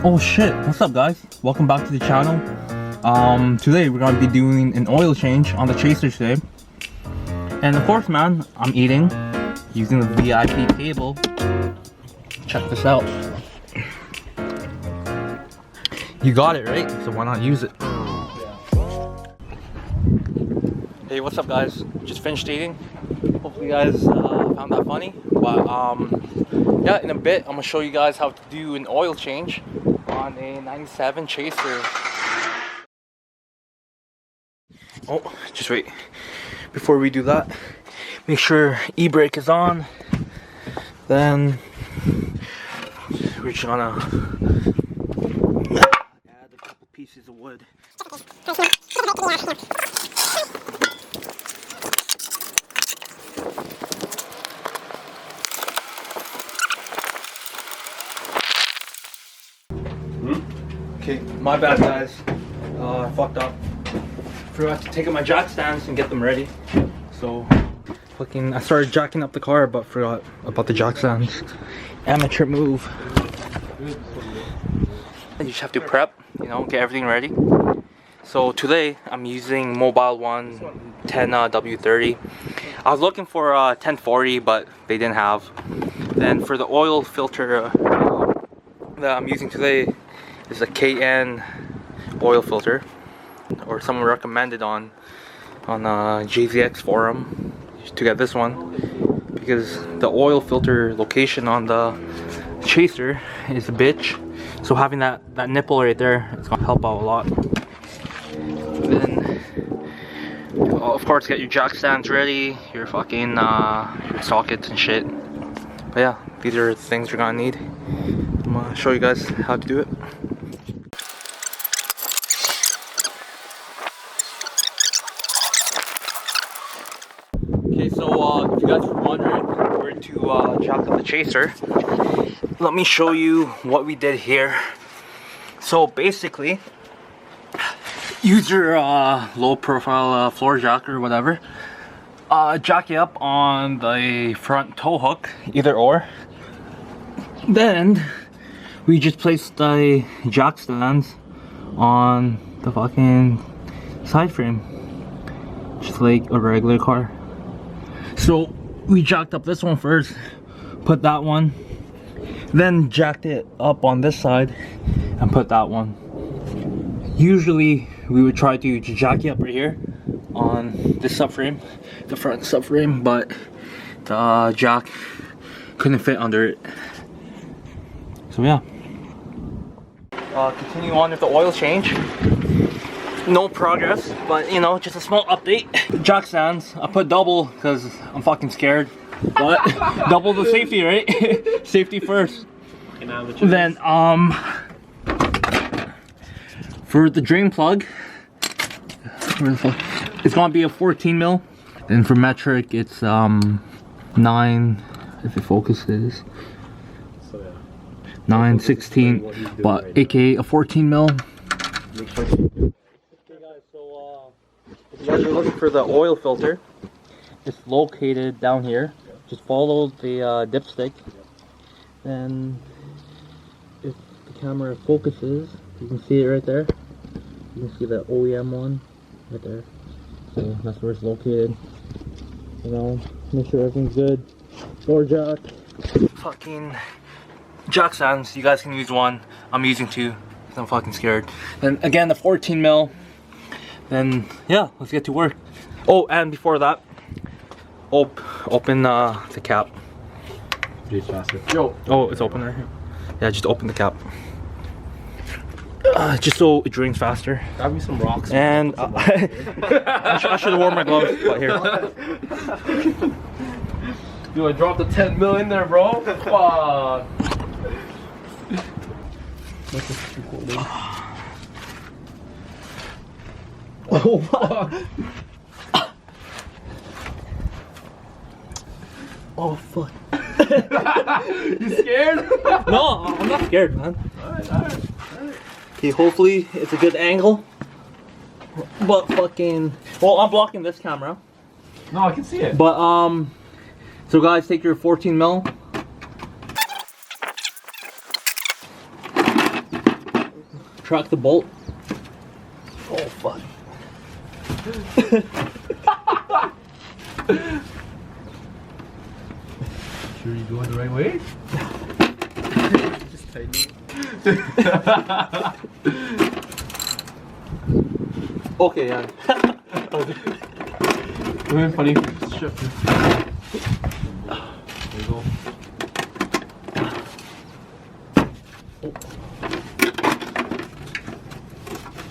Oh shit, what's up guys? Welcome back to the channel. Today we're gonna be doing an oil change on the Chaser today. And of course man, I'm eating using the VIP table. Check this out. You got it right? So why not use it? Hey, what's up guys? Just finished eating. Hopefully you guys found that funny. But yeah, in a bit I'm gonna show you guys how to do an oil change on a 97 Chaser. Oh, just wait. Before we do that, make sure e-brake is on. Then we're just gonna add a couple pieces of wood. Okay, my bad guys. I fucked up. Forgot to take out my jack stands and get them ready. So I started jacking up the car but forgot about the jack stands. Amateur move. You just have to prep, you know, get everything ready. So today I'm using Mobile One 10W30. I was looking for 1040 but they didn't have. Then for the oil filter that I'm using today is a K&N oil filter, or someone recommended on JZX forum to get this one because the oil filter location on the Chaser is a bitch. So having that nipple right there, it's gonna help out a lot. Then of course get your jack stands ready, your fucking your sockets and shit. But yeah, these are the things you're gonna need. I'm gonna show you guys how to do it. Okay, so if you guys were wondering where to jack up the Chaser, let me show you what we did here. So basically, use your low profile floor jack or whatever. Jack it up on the front tow hook, either or. Then we just place the jack stands on the fucking side frame, just like a regular car. So we jacked up this one first, put that one, then jacked it up on this side and put that one. Usually we would try to jack it up right here on this subframe, the front subframe, but the jack couldn't fit under it. So yeah. Continue on with the oil change. No progress, but you know, just a small update. Jack stands, I put double because I'm fucking scared. But double the safety, right? Safety first. Then for the drain plug, it's gonna be a 14 mil. Then for metric, it's 9. If it focuses. 9, 16, but aka a 14 mil. Okay guys, so if you guys are looking for the oil filter, it's located down here. Just follow the dipstick. Then if the camera focuses, you can see it right there. You can see the OEM one right there. So that's where it's located. You know, make sure everything's good. Door jack. Fucking jack stands, you guys can use one. I'm using 2 because I'm fucking scared. And again, the 14 mil. Then yeah, let's get to work. Oh, and before that, open the cap. Oh, it's open right here. Yeah, just open the cap. Just so it drains faster. Grab me some rocks. And I should have worn my gloves, but here. Dude, I dropped the 10 mil in there, bro. Fuck. Oh, fuck. Oh fuck. You scared? No, I'm not scared, man. Alright. Okay, hopefully it's a good angle. But fucking, well, I'm blocking this camera. No, I can see it. But so guys, take your 14 mil. retract the bolt. Oh fuck. Sure you going the right way? Just tighten. Okay, yeah. It would be funny if you just shift it. There you go.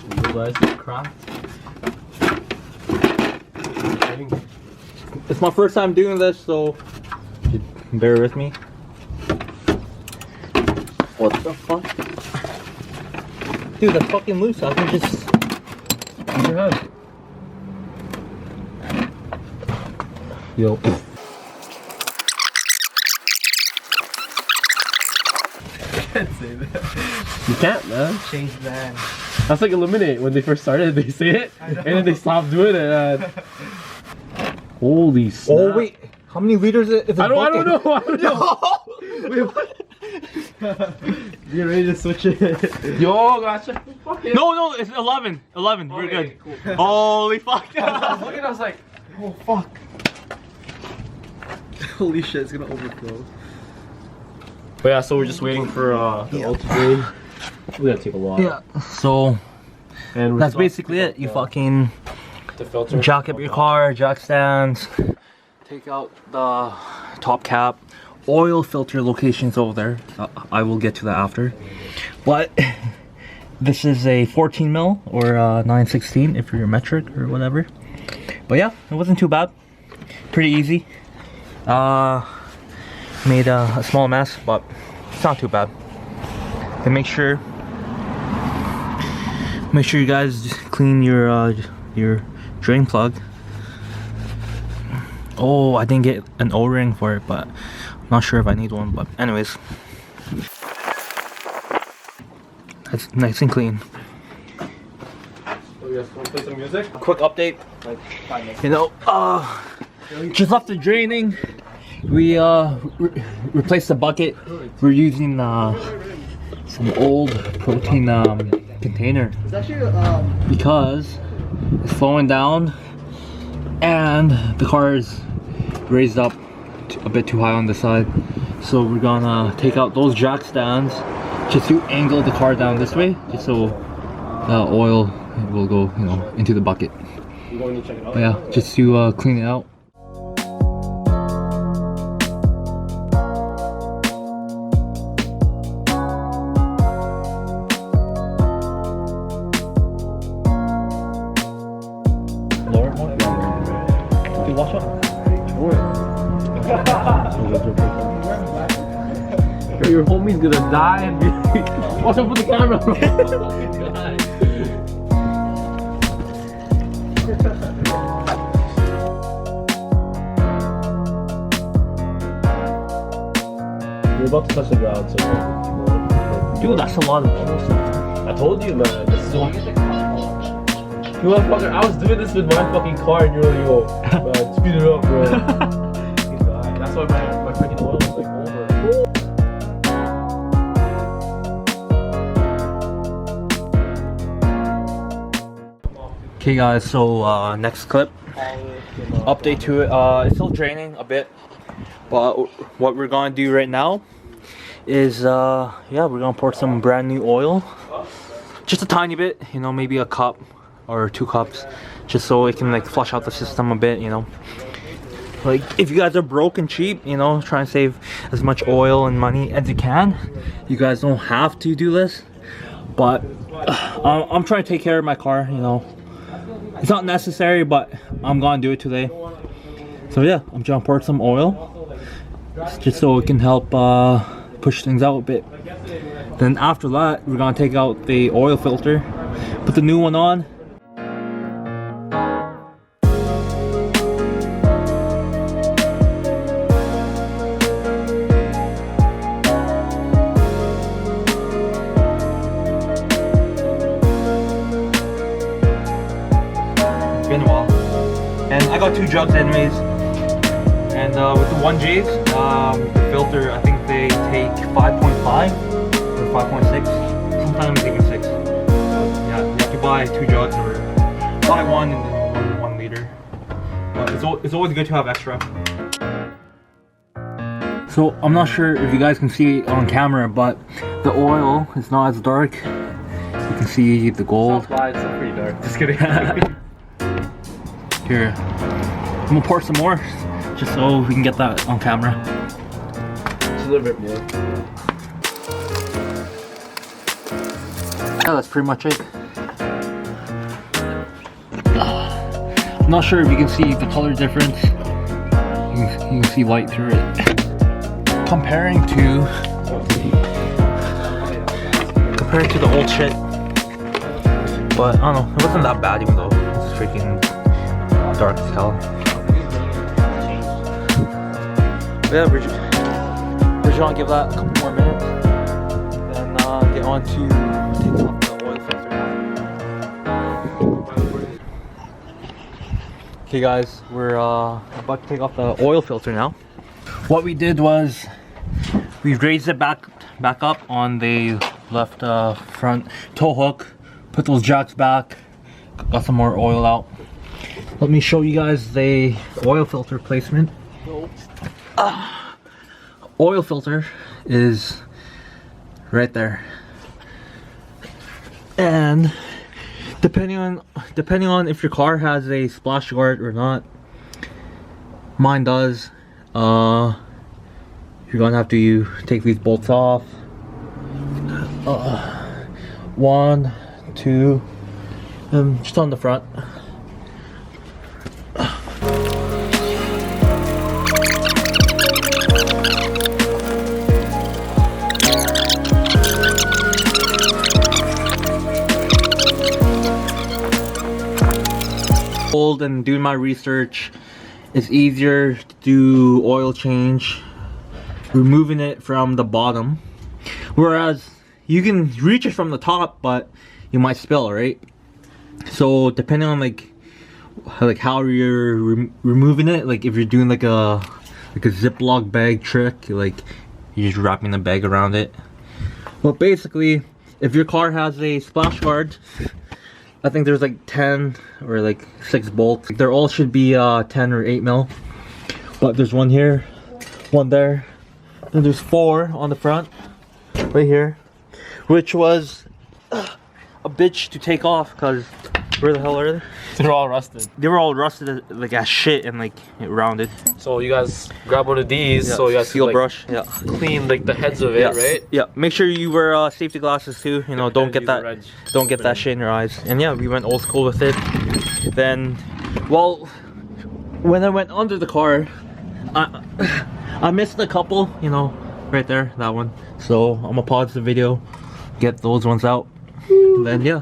You realize it's cracked? It's my first time doing this, so bear with me. What the fuck? Dude, that's fucking loose. I can just... Use your hand. Yo. Can't say that. You can't, man. Change van. That's like Eliminate. When they first started, they say it, and then they stopped doing it. Holy snap. Oh wait, how many liters is it? I don't know. I don't know. Wait, what? You're ready to switch it? Yo, gotcha. No, it's 11. 11, we're good. Cool. Holy fuck. I was looking, I was like, oh fuck. Holy shit, it's gonna overflow. But yeah, so we're just waiting for the ultra drain. We gotta take a lot. Yeah. So And that's basically it. You fucking the filter. jack up your car, jack stands, take out the top cap, oil filter locations over there. I will get to that after. But this is a 14 mil or 916 if you're metric or whatever. But yeah, it wasn't too bad. Pretty easy. Made a small mess, but it's not too bad. And make sure you guys just clean your drain plug. Oh, I didn't get an O-ring for it, but I'm not sure if I need one. But anyways, that's nice and clean. So you guys wanna play some music? Quick update. Like 5 minutes. You know, just after draining, we replaced the bucket. We're using some old protein container It's actually because it's flowing down and the car is raised up a bit too high on the side. So we're gonna take out those jack stands just to angle the car down this way, just so the oil will go, you know, into the bucket. You going to check it out? But yeah, just to clean it out. Lower one? Dude, watch out. Your homie's gonna die and be watch out for the camera, bro. You're about to touch the ground, so Dude, that's a lot of oil. I told you, man. This is what you motherfucker. I was doing this with my fucking car, and you're like, yo, man, speed it up, bro. That's why my freaking oil was like over. Okay guys, so next clip, update to it. It's still draining a bit, but what we're gonna do right now is yeah, we're gonna pour some brand new oil, just a tiny bit, you know, maybe a cup or 2 cups, just so it can like flush out the system a bit, you know. Like if you guys are broke and cheap, you know, try and save as much oil and money as you can. You guys don't have to do this, but I'm trying to take care of my car, you know. It's not necessary, but I'm gonna do it today. So yeah, I'm gonna pour some oil just so it can help push things out a bit. Then after that, we're gonna take out the oil filter, put the new one on. Been a while, and I got 2 jugs anyways, and with the 1Js, the filter, I think they take 5.5 or 5.6, sometimes even 6, buy 2 jugs or buy one and then 1 liter. But it's always good to have extra. So I'm not sure if you guys can see it on camera, but the oil is not as dark. You can see the gold. It's still pretty dark. Just kidding. Here, I'm gonna pour some more just so we can get that on camera. Just a little bit more. Yeah, that's pretty much it. I'm not sure if you can see the color difference. You can see light through it. Comparing to the old shit. But I don't know, it wasn't that bad even though it's freaking dark as hell. But yeah, we're just gonna give that a couple more minutes. Then get on to taking off the oil filter. Okay guys, we're about to take off the oil filter now. What we did was we raised it back up on the left front tow hook, put those jacks back, got some more oil out. Let me show you guys the oil filter placement. Oil filter is right there, and depending on if your car has a splash guard or not, mine does. You're gonna have to take these bolts off. 1, 2, and just on the front. And doing my research, it's easier to do oil change removing it from the bottom, whereas you can reach it from the top but you might spill, right? So depending on like how you're removing it, like if you're doing like a Ziploc bag trick, like you're just wrapping the bag around it. But basically, if your car has a splash guard, I think there's like 10 or like 6 bolts. They all should be 10 or 8 mil. But there's one here, one there, and there's 4 on the front, right here, which was a bitch to take off because where the hell are they? They're all rusted. They were all rusted like as shit and like it rounded. So you guys grab one of these, so you guys seal can, like, brush, clean like the heads of it, right? Yeah. Make sure you wear safety glasses too. You know, don't get that shit in your eyes. And yeah, we went old school with it. Then, well, when I went under the car, I missed a couple. You know, right there, that one. So I'm gonna pause the video, get those ones out, and then yeah.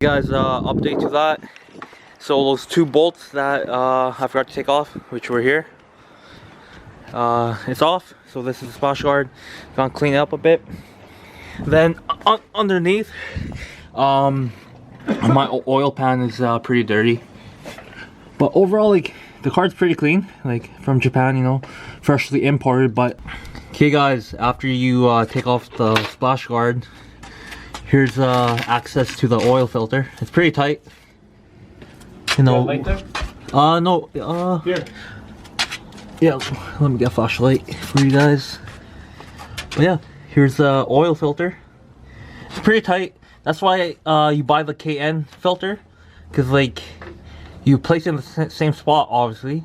Guys, update to that. So those 2 bolts that I forgot to take off, which were here, it's off. So this is the splash guard. Gonna clean it up a bit. Then underneath, my oil pan is pretty dirty, but overall, like, the car's pretty clean, like from Japan, you know, freshly imported. But okay guys, after you take off the splash guard, here's access to the oil filter. It's pretty tight, you know. Light there? No, here. Yeah, let me get a flashlight for you guys. But yeah, here's the oil filter. It's pretty tight. That's why you buy the K&N filter, because like you place it in the same spot, obviously.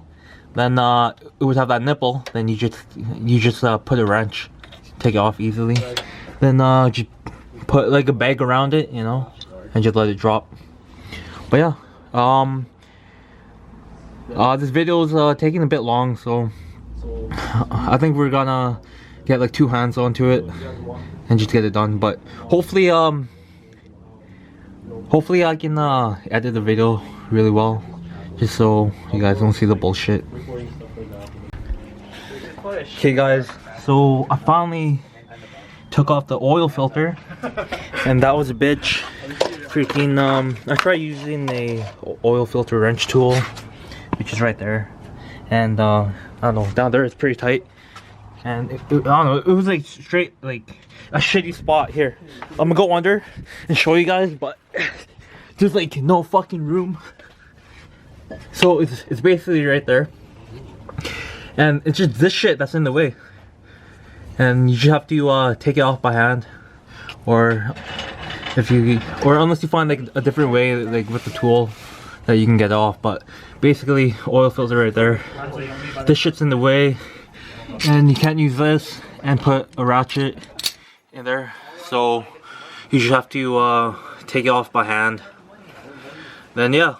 Then it would have that nipple. Then you just put a wrench, take it off easily. Right. Then just put like a bag around it, you know, and just let it drop. But yeah, this video is taking a bit long, so I think we're gonna get like 2 hands onto it and just get it done. But hopefully I can edit the video really well, just so you guys don't see the bullshit. Okay guys, so I finally took off the oil filter, and that was a bitch. Freaking I tried using a oil filter wrench tool, which is right there, and I don't know, down there it's pretty tight. and I don't know, it was like straight like a shitty spot here. I'm gonna go under and show you guys, but there's like no fucking room. So it's basically right there, and it's just this shit that's in the way, and you just have to take it off by hand, or unless you find like a different way, like with the tool, that you can get off. But basically, oil filter right there. This shit's in the way, and you can't use this and put a ratchet in there, so you just have to take it off by hand. Then yeah,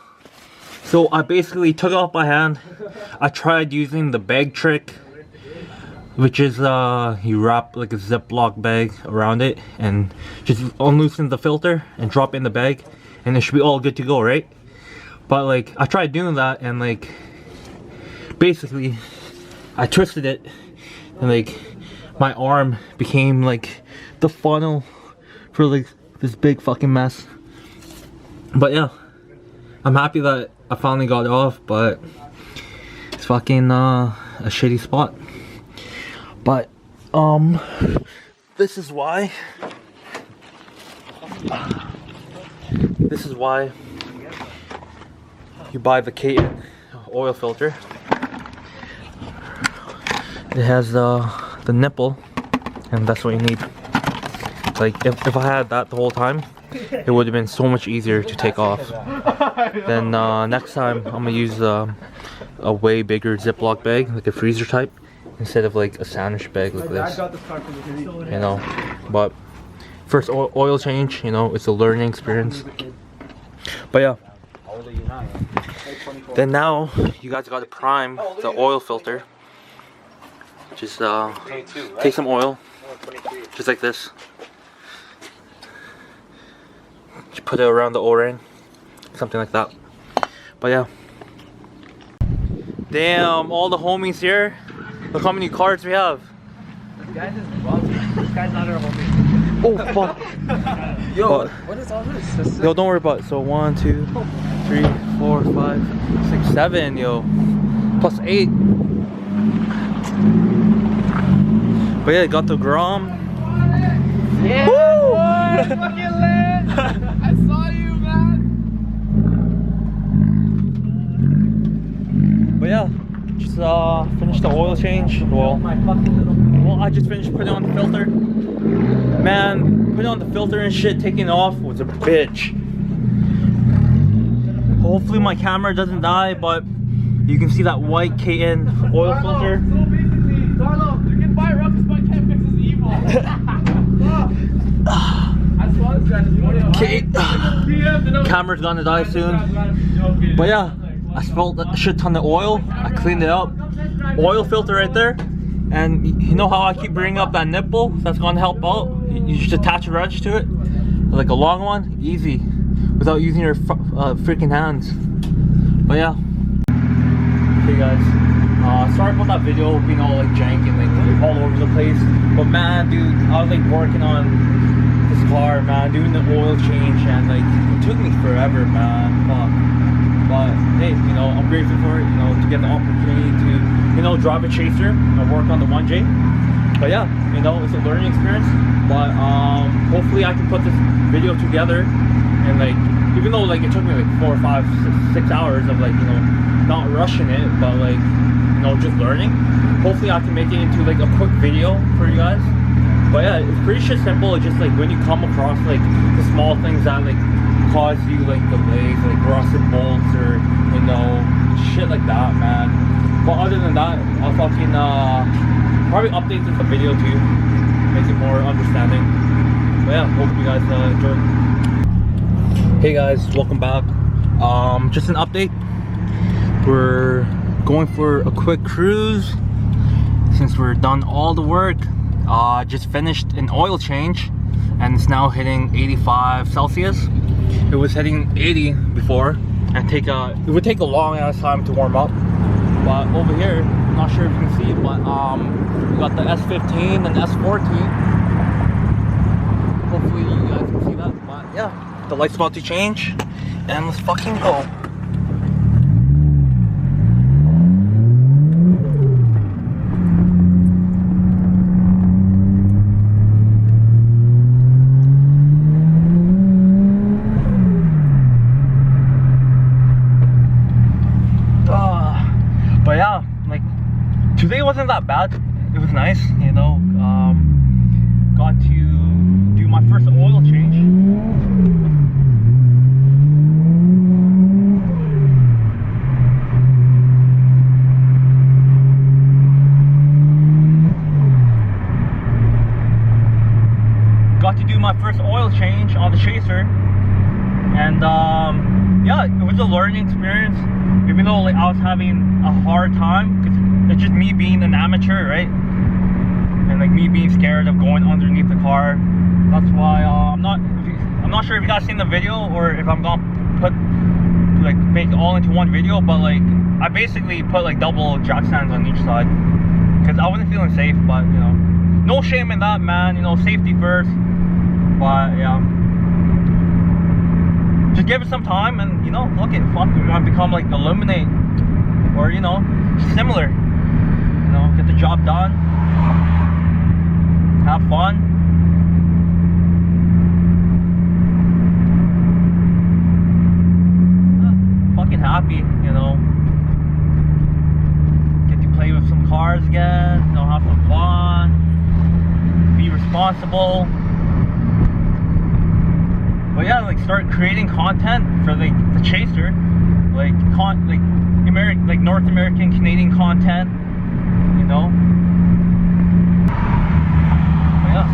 so I basically took it off by hand. I tried using the bag trick, which is you wrap like a Ziploc bag around it and just unloosen the filter and drop it in the bag, and it should be all good to go, right? But like I tried doing that, and like basically I twisted it, and like my arm became like the funnel for like this big fucking mess. But yeah, I'm happy that I finally got it off, but it's fucking a shitty spot. But this is why you buy the K&N oil filter. It has the nipple, and that's what you need. Like if I had that the whole time, it would have been so much easier to take off. Then next time I'm gonna use a way bigger Ziploc bag, like a freezer type, instead of like a sandwich bag like this, you know. But first oil change, you know, it's a learning experience. But yeah, then now you guys got to prime the oil filter. Just take some oil, just like this. Just put it around the O-ring, something like that. But yeah, damn, all the homies here. Look how many cards we have. This guy's not our homie. Oh fuck. Yo, what is all this? Yo, don't worry about it. So 1, 2, 3, 4, 5, 6, 7, yo. Plus 8. But yeah, got the Grom. Yeah, boy, fucking lit. I saw you, man. But yeah, just finished the oil change. Well, I just finished putting on the filter. Man, putting on the filter and shit, taking it off was a bitch. Hopefully my camera doesn't die, but you can see that white K&N oil filter. So basically, Donald, you can buy ruckus, but can't fix his evil. I saw this guy this morning. Camera's gonna die soon. But yeah, I spilled a shit ton of oil. I cleaned it up. Oil filter right there. And you know how I keep bringing up that nipple? That's gonna help out. You just attach a wrench to it, like a long one, easy, without using your freaking hands. But yeah. Okay guys, sorry about that video being all like jank and like all over the place. But man, dude, I was like working on this car, man, doing the oil change, and like it took me forever, man. Fuck. But hey, you know, I'm grateful for it, you know, to get the opportunity to, you know, drive a chaser and work on the 1J. But yeah, you know, it's a learning experience. But hopefully I can put this video together, and like, even though like it took me like 4, 5, 6 hours of like, you know, not rushing it, but like, you know, just learning. Hopefully I can make it into like a quick video for you guys. But yeah, it's pretty shit simple. It's just like when you come across like the small things that like cause you like delays, like rusted bolts or, you know, shit like that, man. But other than that, I'll fucking probably update the video too, make it more understanding. But yeah, hope you guys enjoy. Hey guys, welcome back. Just an update. We're going for a quick cruise since we're done all the work. Just finished an oil change, and it's now hitting 85 Celsius. It was hitting 80 before, and it would take a long ass time to warm up. But over here, I'm not sure if you can see it, but we got the S15 and S14. Hopefully you guys can see that. But yeah, the light's about to change, and let's fucking go. wasn't that bad. It was nice, you know. Got to do my first oil change. Got to do my first oil change on the Chaser, and yeah, it was a learning experience. Even though like I was having a hard time, because it's just me being an amateur, right? And like me being scared of going underneath the car. That's why I'm not sure if you guys seen the video or if I'm gonna make it all into one video, but like I basically put like double jack stands on each side because I wasn't feeling safe. But you know, no shame in that, man. You know, safety first. But yeah, just give it some time, and you know, look at fuck, we're gonna become like Illuminate, or you know, similar. You know, get the job done, have fun. Fucking happy, you know. Get to play with some cars again, you know, have some fun, be responsible. But yeah, like start creating content for like the Chaser, like North American, Canadian content, you know. But yeah.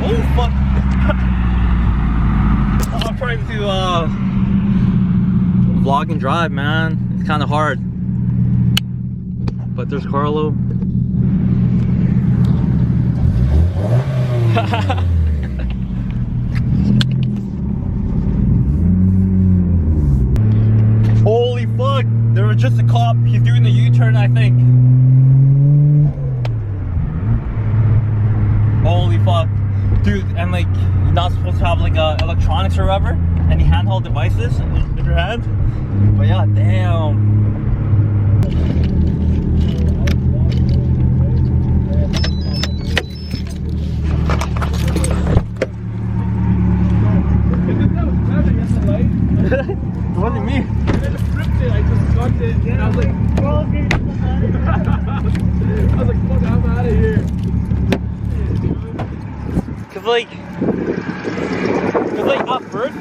Oh fuck! I'm trying to vlog and drive, man. It's kind of hard. But there's Carlo. Holy fuck! There was just a cop. He's doing the U-turn, I think. Holy fuck, dude! And like, you're not supposed to have like electronics or whatever, any handheld devices in your hand. But yeah, damn. It wasn't me. I just sucked it and I was like, fuck, I'm out of here. Cause like at first,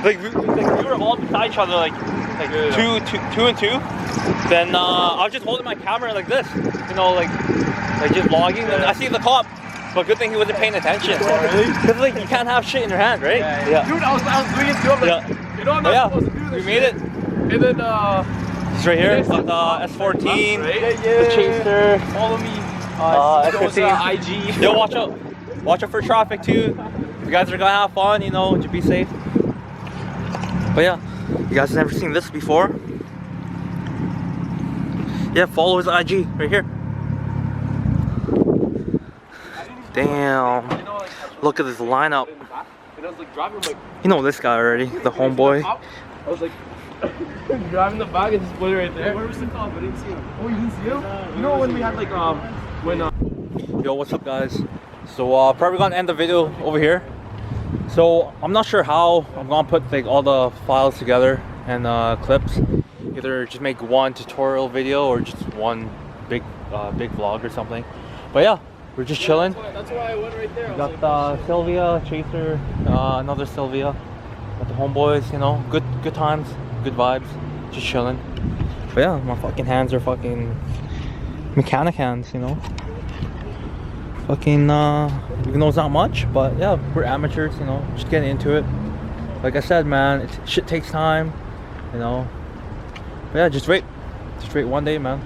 like we were all beside each other, like two and two. Then I was just holding my camera like this, you know, like just vlogging. And I see the cop, but good thing he wasn't paying attention. Really? Cause like you can't have shit in your hand, right? Yeah. Dude, I was doing it too. I'm like, you know, I'm not supposed to do this. We made it. And then it's right here. Got the S14, right? the Chaser. Follow me. S15. IG. Yo, watch out. Watch out for traffic too. If you guys are gonna have fun, you know, just be safe. But yeah, you guys have never seen this before. Yeah, follow his IG right here. Damn. Look at this lineup. You know this guy already, the homeboy. I was like, driving the back and just put it right there. Where was the cop? I didn't see him. Oh, you didn't see him? You know when we had like Yo, what's up, guys? So probably gonna end the video over here. So I'm not sure how I'm gonna put like all the files together and clips. Either just make one tutorial video or just one big vlog or something. But yeah, we're just chilling. That's why I went right there. We got the Sylvia Chaser, another Sylvia. Got the homeboys, you know, good times, good vibes, just chilling. But yeah, my fucking hands are fucking mechanic hands, you know. Fucking even though it's not much, but yeah, we're amateurs, you know, just getting into it. Like I said, man, shit takes time, you know. But yeah, just wait one day, man.